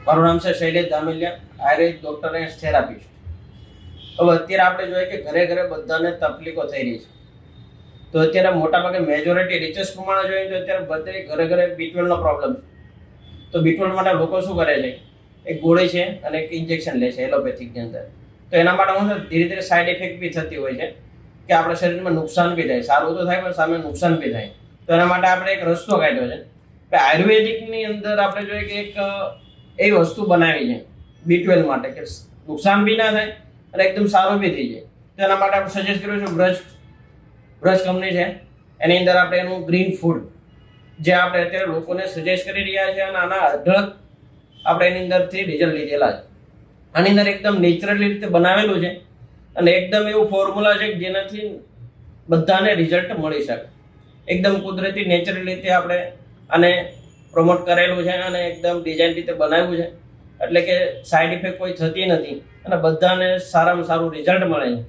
મારું નામ છે Shailesh Dhameliya, Ayurveda doctor and therapist. હવે અત્યારે આપણે જોઈએ કે ઘરે ઘરે બધાને તકલીફો થઈ રહી છે. તો અત્યારે મોટાભાગે મેજોરિટી રિસર્ચ પ્રમાણે જોઈએ તો અત્યારે બધે ઘરે ઘરે B12 નો પ્રોબ્લેમ છે. તો B12 માટે લોકો શું કરે છે, એક ગોળી છે અને એક ઇન્જેક્શન લે છે એલોપેથિકની અંદર. તો એના માટે શું છે, ધીરે ધીરે સાઈડ ઇફેક્ટ બી થતી હોય છે કે આપણા શરીરમાં નુકસાન બી થાય. સારું તો થાય પણ સામે નુકસાન બી થાય. તો એના માટે આપણે એક રસ્તો કાઢ્યો છે કે આયુર્વેદિકની અંદર આપણે જોઈએ કે એક એવી વસ્તુ બનાવી છે B12 માટે કે નુકસાન બી ના થાય અને એકદમ સારું બી થઈ જાય. તો એના માટે આપણે સજેસ્ટ કર્યું છે બ્રજ કંપની છે. એની અંદર આપણે એનું ગ્રીન ફૂડ જે આપણે અત્યારે લોકોને સજેસ્ટ કરી રહ્યા છે અને આના અઢળક આપણે એની અંદરથી રિઝલ્ટ લીધેલા છે. આની અંદર એકદમ નેચરલી રીતે બનાવેલું છે અને એકદમ એવું ફોર્મ્યુલા છે કે જેનાથી બધાને રિઝલ્ટ મળી શકે. એકદમ કુદરતી નેચરલ રીતે આપણે આને પ્રમોટ કરેલું છે અને એકદમ ડિઝાઇન રીતે બનાવ્યું છે, એટલે કે સાઈડ ઇફેક્ટ કોઈ થતી નથી અને બધાને સારામાં સારું રિઝલ્ટ મળે છે.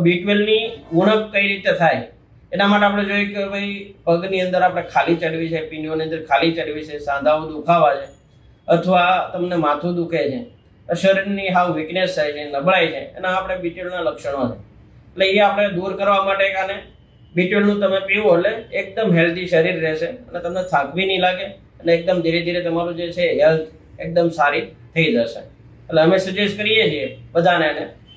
B12 ની ઉણપ કઈ રીતે થાય એના માટે આપણે જોઈએ કે ભાઈ પગની અંદર આપણે ખાલી ચડવી છે, પીંડીઓની અંદર ખાલી ચડવી છે, સાંધાઓ દુખાવા છે અથવા તમને માથું દુખે છે, શરીરની હાવ વીકનેસ થાય છે, નબળાઈ છે, એના આપણે B12 ના લક્ષણો છે. એટલે એ આપણે દૂર કરવા માટે આને B12 નું તમે પીવો એટલે એકદમ હેલ્ધી શરીર રહેશે અને તમને થાક બી નહીં લાગે અને એકદમ ધીરે ધીરે તમારું જે છે હેલ્થ એકદમ સારી થઈ જશે. એટલે અમે સજેસ્ટ કરીએ છીએ બધાને,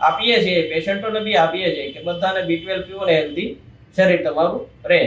આપીએ છીએ પેશન્ટોને બી આપીએ છીએ કે બધાને B12 પીવો ને હેલ્ધી શરીર તમારું રહે.